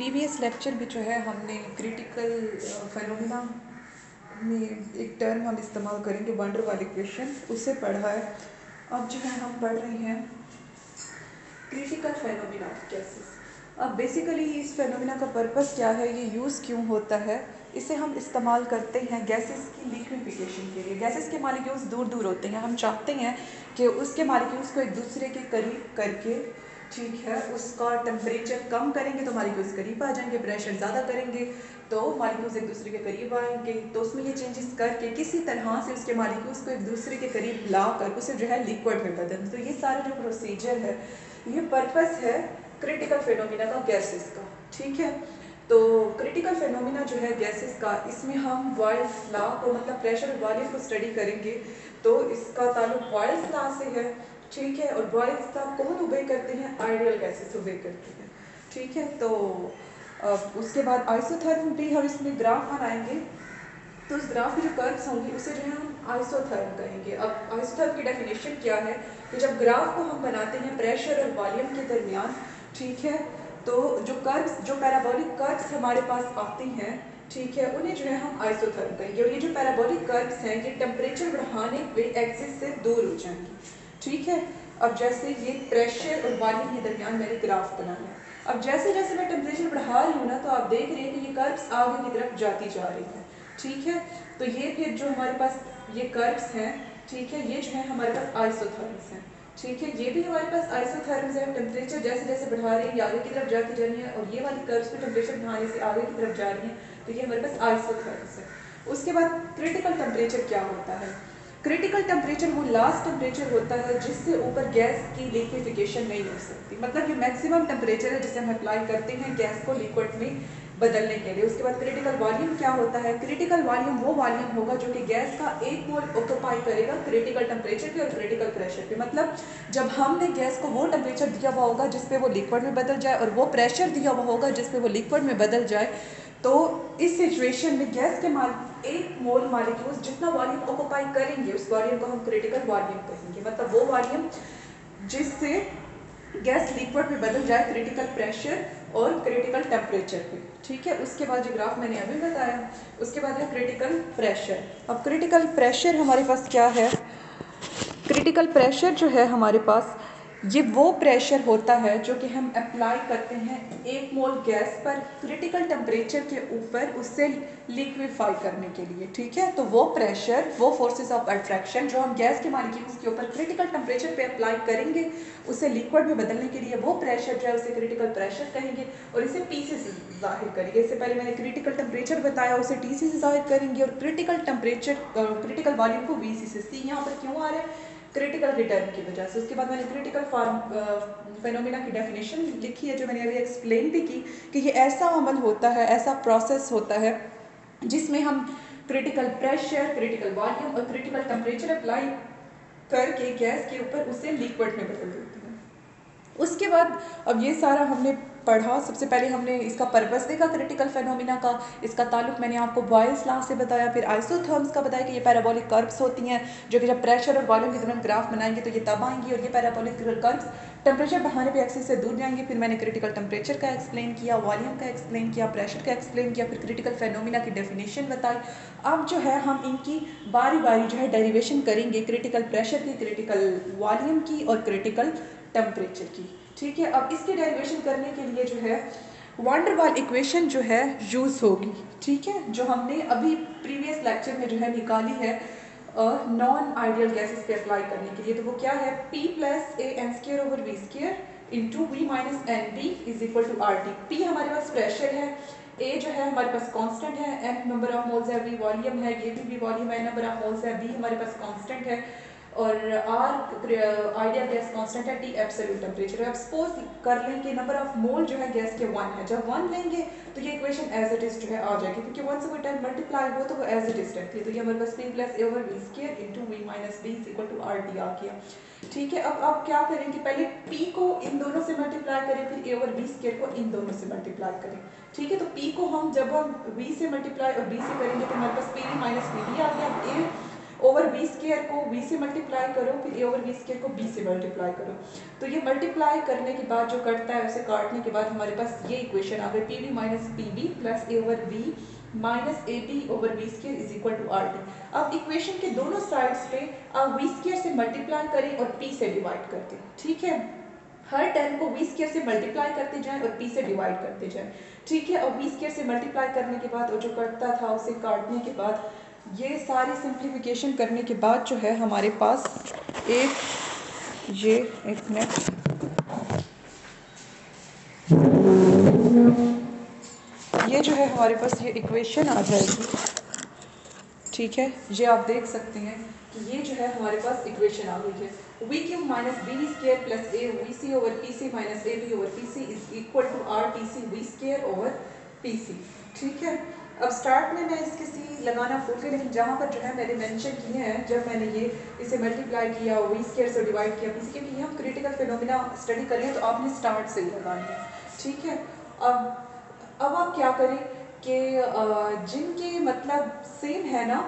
Previous lecture में जो है हमने क्रिटिकल फेनोमेना में एक टर्म हम इस्तेमाल करेंगे वंडर वाल इक्वेशन, उससे पढ़ा है। अब जो है हम पढ़ रहे हैं क्रिटिकल फेनोमेना ऑफ गैसेस। अब बेसिकली इस फेनोमेना का पर्पस क्या है, ये यूज़ क्यों होता है, इसे हम इस्तेमाल करते हैं गैसेस की लिक्विफिकेशन के लिए। गैसेस के मालिक्यूल्स दूर दूर होते हैं, हम चाहते हैं कि उसके मालिक्यूल्स को एक दूसरे के करीब करके, ठीक है, उसका टेम्परेचर कम करेंगे तो मालिक्यूल्स करीब आ जाएंगे, प्रेशर ज़्यादा करेंगे तो मालिक्यूल्स एक दूसरे के करीब आएंगे। तो उसमें ये चेंजेस करके किसी तरह से उसके मालिक्यूल्स को एक दूसरे के करीब लाकर उसे जो है लिक्विड में बदल। तो ये सारा जो प्रोसीजर है, ये पर्पस है क्रिटिकल फेनोमेना का गैसेस का, ठीक है। तो क्रिटिकल फेनोमेना जो है गैसेस का, इसमें हम बॉयल्स लॉ को, मतलब प्रेशर और वॉल्यूम को स्टडी करेंगे। तो इसका ताल्लुक बॉयल्स लॉ से है, ठीक है। और बॉयल्स लॉ कौन ओबे करते हैं? आइडियल गैसेस ओबे करते हैं, ठीक है। तो उसके बाद आइसोथर्म भी हम इसमें ग्राफ बनाएंगे। तो उस ग्राफ की जो कर्व्स होंगी उसे जो है हम आइसोथर्म कहेंगे। अब आइसोथर्म की डेफिनेशन क्या है कि जब ग्राफ को हम बनाते हैं प्रेशर और वॉल्यूम के दरमियान, ठीक है, तो जो कर्व्स, जो पैराबोलिक कर्व्स हमारे पास आती हैं, ठीक है, उन्हें जो है हम आइसोथर्म कहेंगे। और ये जो पैराबोलिक कर्व्स हैं, ये टेम्परेचर बढ़ाने पे एक्सिस से दूर हो जाएंगी, ठीक है। अब जैसे ये प्रेशर और वॉल्यूम के दरमियान मैंने ग्राफ बनाया है। अब जैसे जैसे मैं टेम्परेचर बढ़ा रही हूँ ना, तो आप देख रहे हैं कि ये कर्व्स आगे की तरफ जाती जा रही है, ठीक है। तो ये फिर जो हमारे पास ये कर्व्स हैं, ठीक है, ये जो है हमारे पास आइसोथर्म्स हैं, ठीक है। ये भी हमारे पास आइसोथर्म्स हैं। टेम्परेचर जैसे जैसे बढ़ा रही है ये आगे की तरफ जाती जा रही है, और ये वाली कर्व्स भी टेम्परेचर बढ़ाने से आगे की तरफ जा रही हैं, तो ये हमारे पास आइसोथर्म्स है। उसके बाद क्रिटिकल टेम्परेचर क्या होता है? क्रिटिकल टेम्परेचर वो लास्ट टेम्परेचर होता है जिससे ऊपर गैस की लिक्विफिकेशन नहीं हो सकती। मतलब ये मैक्सिमम टेम्परेचर है जिसे हम अप्लाई करते हैं गैस को लिक्विड में बदलने के लिए। उसके बाद क्रिटिकल वॉल्यूम क्या होता है? क्रिटिकल वॉल्यूम वो वॉल्यूम होगा जो कि गैस का 1 मोल ऑक्यूपाई करेगा क्रिटिकल टेम्परेचर पे और क्रिटिकल प्रेशर पे। मतलब जब हमने गैस को वो टेम्परेचर दिया हुआ होगा जिस पे वो लिक्विड में बदल जाए, और वो प्रेशर दिया हुआ होगा जिस पे वो लिक्विड में बदल जाए, तो इस सिचुएशन में गैस के 1 मोल मालिक्यूल्स जितना वॉल्यूम ऑक्यूपाई करेंगे उस वॉल्यूम को हम क्रिटिकल वॉल्यूम कहेंगे। मतलब वो वॉल्यूम जिससे गैस लिक्विड में बदल जाए क्रिटिकल प्रेशर और क्रिटिकल टेम्परेचर पे, ठीक है। उसके बाद जो ग्राफ मैंने अभी बताया, उसके बाद है क्रिटिकल प्रेशर। अब क्रिटिकल प्रेशर हमारे पास क्या है? क्रिटिकल प्रेशर जो है हमारे पास, ये वो प्रेशर होता है जो कि हम अप्लाई करते हैं 1 मोल गैस पर क्रिटिकल टेम्परेचर के ऊपर उससे लिक्विफाई करने के लिए, ठीक है। तो वो प्रेशर, वो फोर्सेस ऑफ अट्रैक्शन जो हम गैस के मॉलिक्यूल्स के ऊपर क्रिटिकल टेम्परेचर पे अप्लाई करेंगे उसे लिक्विड में बदलने के लिए, वो प्रेशर जो है उसे क्रिटिकल प्रेशर कहेंगे। और इसे पी से जाहिर करेंगे। इससे पहले मैंने क्रिटिकल टेम्परेचर बताया, उसे टी से जाहिर करेंगे। और क्रिटिकल टेम्परेचर, क्रिटिकल वॉल्यूम को वी से। सी यहाँ पर क्यों आ रहा है? क्रिटिकल रिटर्न की वजह से। उसके बाद मैंने क्रिटिकल फेनोमेना की डेफिनेशन लिखी है जो मैंने अभी एक्सप्लेन भी की, कि ये ऐसा अमल होता है, ऐसा प्रोसेस होता है जिसमें हम क्रिटिकल प्रेशर, क्रिटिकल वॉल्यूम और क्रिटिकल टेम्परेचर अप्लाई करके गैस के ऊपर उसे लिक्विड में बदल देते हैं। उसके बाद अब ये सारा हमने पढ़ा। सबसे पहले हमने इसका पर्पस देखा क्रिटिकल फेनोमेना का, इसका ताल्लुक मैंने आपको बॉयल्स लॉ से बताया। फिर आइसोथर्म्स का बताया कि ये पैराबोलिक कर्व्स होती हैं जो कि जब प्रेशर और वॉल्यूम के दरमियान ग्राफ बनाएंगे तो ये तब आएंगी, और ये पैराबोलिक कर्व्स टेम्परेचर बढ़ाने पे एक्सिस से दूर जाएंगे। फिर मैंने क्रिटिकल टेम्परेचर का एक्सप्लेन किया, वॉल्यूम का एक्सप्लेन किया, प्रेशर का एक्सप्लेन किया, फिर क्रिटिकल फेनोमेना की डेफिनेशन बताई। अब जो है हम इनकी बारी बारी जो है डेरिवेशन करेंगे, क्रिटिकल प्रेशर की, क्रिटिकल वॉल्यूम की और क्रिटिकल टेम्परेचर की, ठीक है। अब इसकी डेरिवेशन करने के लिए जो है वंडर वाल इक्वेशन जो है यूज़ होगी, ठीक है, जो हमने अभी प्रीवियस लेक्चर में जो है निकाली है नॉन आइडियल गैसेस पे अप्लाई करने के लिए। तो वो क्या है? P plus A N square over V square into V minus N B is equal to R T. P हमारे पास प्रेशर है, ए जो है हमारे पास कांस्टेंट है, एन नंबर ऑफ मोल्स है, वी वॉल्यूम है, ये भी वॉल्यूम है, नंबर ऑफ मोल्स है, बी हमारे पास कांस्टेंट है, और आर आइडियल गैस कांस्टेंट है, टी एब्सोल्यूट टेम्परेचर है। अब सपोज कर लें कि नंबर ऑफ मोल जो है गैस के 1 है। जब 1 लेंगे तो ये इक्वेशन एज इट इज जो है आ जाएगी, क्योंकि 1 से कोई टाइम मल्टीप्लाई हो तो वो एज इट इज रहती है। तो ये हमारे पास P plus A over V square into V minus B is equal to R T आ गया, ठीक है। अब आप क्या करेंगे? पहले p को इन दोनों से मल्टीप्लाई करें, फिर a और b स्क्वायर को इन दोनों से मल्टीप्लाई करें, ठीक है। तो p को हम जब हम v से मल्टीप्लाई और b से करेंगे तो हमारे पास pd माइनस pd आ गया। a ओवर बी स्केयर को बी से मल्टीप्लाई करो, फिर ए ओवर बी स्केयर को बी से मल्टीप्लाई करो। तो ये मल्टीप्लाई करने के बाद जो कटता है उसे काटने के बाद हमारे पास ये इक्वेशन आ गई, P B minus P B plus A over B minus A B over B square is equal to R T. अब इक्वेशन के दोनों साइड्स पे आप बी स्केयर से मल्टीप्लाई करें और पी से डिवाइड कर दें, ठीक है। हर टर्म को बी स्केयर से मल्टीप्लाई करते जाएं और पी से डिवाइड करते जाएं, ठीक है। और बी स्केयर से मल्टीप्लाई करने के बाद और जो कटता था उसे काटने के बाद ये सारी सिंप्लीफिकेशन करने के बाद जो है हमारे पास एक मिनट, ये जो है हमारे पास ये इक्वेशन आ जाएगी, ठीक है। ये आप देख सकते हैं कि ये जो है हमारे पास इक्वेशन आ गई है, V cube minus B V square plus A V C over P C minus A B over P C is equal to R T C V square over P C, ठीक है। अब start में मैं इसके सी लगाना भूल गई, लेकिन जहाँ पर जो है मैंने मेंशन किए हैं, जब मैंने ये इसे मल्टीप्लाई किया वी स्केयर से डिवाइड किया पी सी, क्योंकि ये हम क्रिटिकल फिनोमिना स्टडी कर रहे हैं तो आपने स्टार्ट से ही लगानी है, ठीक है। अब आप क्या करें कि जिनके मतलब सेम है ना,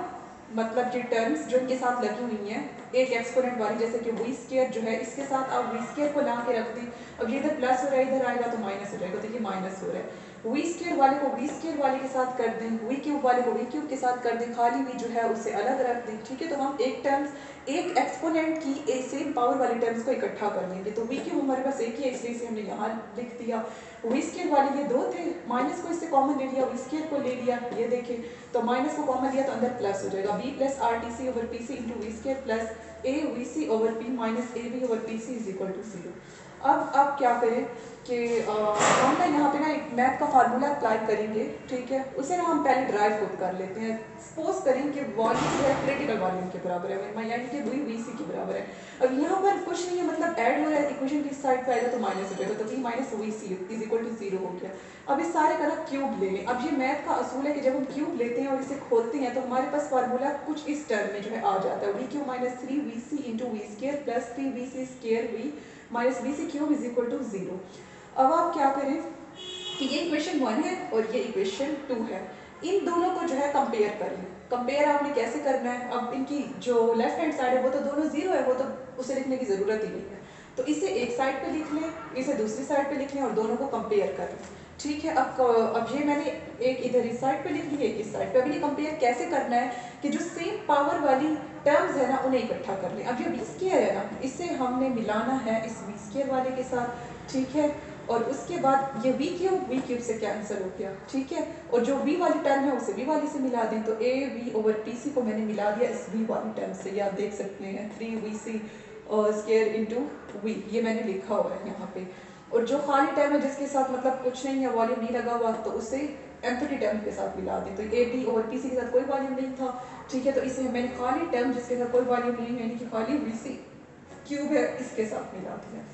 मतलब कि टर्म्स जो इनके साथ लगी हुई हैं एक एक्सपोनेंट वाली, जैसे कि वी स्केयर जो है इसके साथ आप वी स्केयर को ला के रख दें। अब ये इधर प्लस हो रहा है, इधर आएगा तो माइनस हो जाएगा, तो ये माइनस हो रहा है। वी स्केयर वाले को वी स्केयर वाले के साथ कर दें, वी क्यूब वाले को वी क्यूब के साथ कर दें, खाली वी जो है उसे अलग रख दें, ठीक है। तो हम एक टर्म्स एक एक्सपोनेंट की एक सेम पावर वाले टर्म्स को इकट्ठा कर लेंगे। तो वी क्यूब हमारे पास एक ही है, इसलिए इसे हमने यहाँ लिख दिया। वी स्केयर वाले ये दो थे, माइनस को इससे कॉमन ले लिया, वी स्केयर को ले लिया, ये देखें तो माइनस को कॉमन लिया तो अंदर प्लस हो जाएगा, B plus R T C over P C into V square plus A V C over P minus A B over P C is equal to 0। अब क्या करें कि हम ना यहाँ पे ना एक मैथ का फार्मूला अप्लाई करेंगे, ठीक है। उसे ना हम पहले ड्राइव खुद कर लेते हैं। सपोज करें कि वॉल्यूम जो है क्रिटिकल वॉल्यूम के बराबर है, यानी कि वी वी सी के बराबर है। अब यहाँ पर कुछ नहीं है, मतलब ऐड हो रहा है, इक्वेशन की साइड पे आएगा तो माइनस हो जाएगा, तो V minus V C is equal to 0 हो गया। अब इस सारे का ना क्यूब ले लें। अब ये मैथ का असूल है कि जब हम क्यूब लेते हैं और इसे खोलते हैं तो हमारे पास फार्मूला कुछ इस टर्म में जो है आ जाता है, V cube minus 3 V C into V square plus 3 V C square V minus B C cube is equal to 0। अब आप क्या करें कि ये इक्वेशन 1 है और ये इक्वेशन 2 है, इन दोनों को जो है कंपेयर कर लें। कंपेयर आपने कैसे करना है, अब इनकी जो लेफ्ट हैंड साइड है वो तो दोनों 0 है, वो तो उसे लिखने की ज़रूरत ही नहीं है। तो इसे एक साइड पे लिख लें, इसे दूसरी साइड पे लिख लें और दोनों को कंपेयर कर लें, ठीक है। अब ये मैंने एक इधर इस साइड पे लिख ली, एक इस साइड पे। अब इन्हें कंपेयर कैसे करना है कि जो सेम पावर वाली टर्म्स है ना उन्हें इकट्ठा कर लें। अब ये वी स्केयर है ना, इसे हमने मिलाना है इस वी स्केयर वाले के साथ, ठीक है। और उसके बाद ये वी क्यूब से कैंसिल हो गया, ठीक है। और जो वी वाली टर्म है उसे वी वाली से मिला दें, तो A V over P C को मैंने मिला दिया इस वी वाली टर्म से, ये आप देख सकते हैं 3 V C square into V, ये मैंने लिखा हुआ है यहाँ पे। और जो खाली टर्म है जिसके साथ मतलब कुछ नहीं है, वॉल्यूम नहीं लगा हुआ, तो उसे एम्प्टी टर्म के साथ मिला दें। तो A B over P C के साथ कोई वॉल्यूम नहीं था, ठीक है। तो इसे मैंने खाली टर्म जिसके साथ कोई वॉल्यूम नहीं है, यानी कि खाली वी सी क्यूब है, इसके साथ मिला दिया,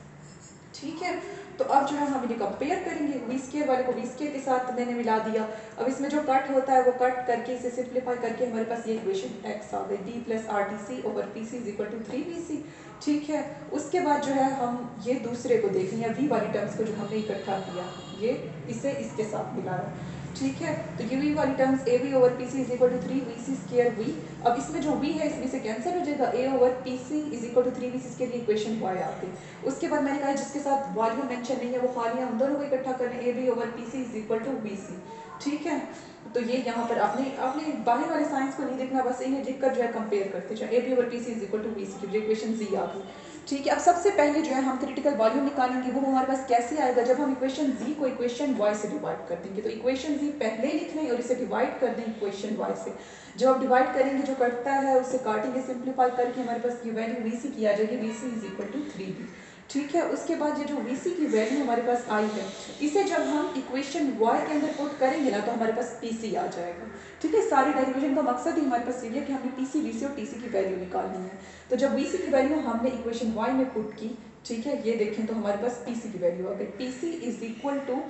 ठीक है। तो अब जो है हम इन्हें कंपेयर करेंगे, वी स्केयर वाले को वी स्केयर के साथ मैंने मिला दिया। अब इसमें जो कट होता है वो कट करके इसे सिंप्लीफाई करके हमारे पास ये इक्वेशन एक्स आ गई, D plus R T C over P C is equal to 3 V C, ठीक है। उसके बाद जो है हम ये दूसरे को देखेंगे, वी वाली टर्म्स को जो हमने इकट्ठा किया, ये इसे इसके साथ मिलाया, ठीक है। तो ये वी वाली terms A V over P C is equal to 3 V C square V. अब इसमें जो वी है इसमें से कैंसिल हो जाएगा, A over P C is equal to 3 V C square, equation Y आ गई। उसके बाद मैंने कहा जिसके साथ वॉल्यूम मेंशन नहीं है वो खाली हम दोनों को इकट्ठा कर लें, A B over P C is equal to B C, ठीक है। तो ये यहाँ पर आपने बाहर वाले साइंस को नहीं देखना, बस इन्हें लिखकर जो है कंपेयर करते जाए, A B over P C is equal to B C की इक्वेशन जी आ गई, ठीक है। अब सबसे पहले जो है हम क्रिटिकल वॉल्यूम निकालेंगे, वो हमारे पास कैसे आएगा, जब हम इक्वेशन जी को इक्वेशन वाई से डिवाइड कर देंगे। तो इक्वेशन जी पहले लिख लें और इसे डिवाइड कर दें इक्वेशन वाई से। जब आप डिवाइड करेंगे जो कटता है उसे काटेंगे, सिंप्लीफाई करके हमारे पास ये वैल्यू वी सी की आ जाएगी, V C is equal to 3b, ठीक है। उसके बाद ये जो वी सी की वैल्यू हमारे पास आई है, इसे जब हम इक्वेशन y के अंदर पुट करेंगे ना तो हमारे पास पी सी आ जाएगा, ठीक है। सारी डेरिवेशन का मकसद ही हमारे पास ये है कि हमने पी सी वी सी और टी सी की वैल्यू निकालनी है। तो जब वी सी की वैल्यू हमने इक्वेशन y में पुट की, ठीक है, ये देखें तो हमारे पास पी सी की वैल्यू आ गई, P C is equal to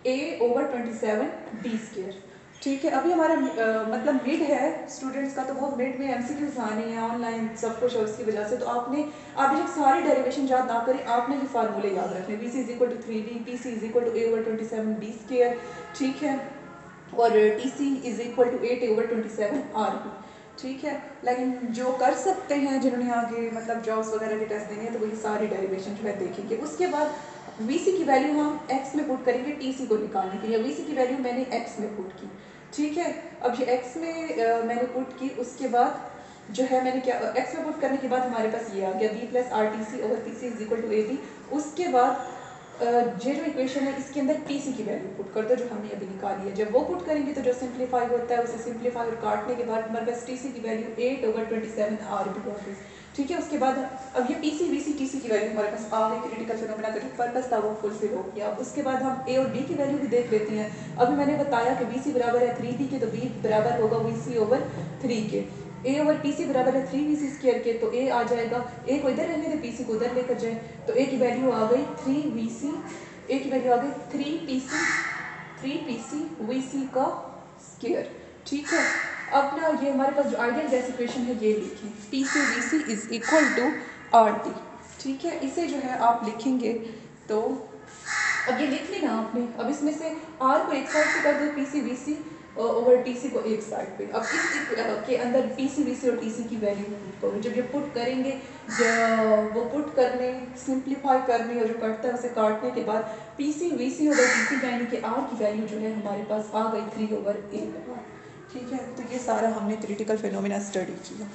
a over 27 b square, ठीक है। अभी हमारा मतलब मिड है स्टूडेंट्स का, तो वो मिड में एमसीक्यूज आने हैं ऑनलाइन सब कुछ, और उसकी वजह से तो आप जब सारी डेरिवेशन याद ना करें, आपने ये फार्मूले याद रखने, V C is equal to 3b, P C is equal to a over 27 b square, ठीक है, और T C is equal to 8 over 27 R B, ठीक है। लेकिन जो कर सकते हैं, जिन्होंने आगे मतलब जॉब्स वगैरह के टेस्ट देने हैं, तो वही सारी डेरिवेशन जो है देखेंगे। उसके बाद वीसी की वैल्यू हम एक्स में पुट करेंगे टीसी को निकालने के लिए। वीसी की वैल्यू मैंने एक्स में पुट की, ठीक है। अब ये एक्स में मैंने पुट की, उसके बाद जो है मैंने क्या एक्स में पुट करने के बाद हमारे पास ये आ गया B plus R T C over P C is equal to A B. उसके बाद ये जो इक्वेशन है इसके अंदर टीसी की वैल्यू पुट कर दो जो हमने अभी निकाली है। जब वो पुट करेंगे तो जो सिंप्लीफाई होता है उसे सिंप्लीफाई और काटने के बाद हमारे पास टीसी की वैल्यू 8/27 आर बी आ गई, ठीक है। उसके बाद अब ये पीसी वीसी टीसी की वैल्यू हमारे पास आ गई, क्रिटिकल फिनोमेना का जो पर्पस था वो फुलफिल हो गया। उसके बाद हम ए और बी की वैल्यू भी देख लेते हैं। अभी मैंने बताया कि बीसी बराबर है 3b के, तो बी बराबर होगा वीसी ओवर 3 के। ए ओवर पी सी बराबर है 3bc स्क्वायर के, तो ए आ जाएगा, ए को इधर रहने दे, पी सी को उधर लेकर जाए, तो ए की वैल्यू आ गई 3bc, ए की वैल्यू आ गई 3pc vc का स्क्वायर, ठीक है। अब ना ये हमारे पास जो आइडियल गैस इक्वेशन है ये लिखें, P C V C is equal to R T, ठीक है। इसे जो है आप लिखेंगे तो अब ये लिख लेना आपने। अब इसमें से आर को एक साइड पे कर दो, P C V C over T C को एक साइड पे। अब इस के अंदर पी सी वी सी और टी सी की वैल्यू पुट करो। जब ये पुट करेंगे, वो पुट करने, सिंप्लीफाई करने और जो कटता है उसे काटने के बाद P C V C over T C यानी कि आर की वैल्यू जो है हमारे पास आ गई 3/8, ठीक है। तो ये सारा हमने क्रिटिकल फिनोमेना स्टडी किया।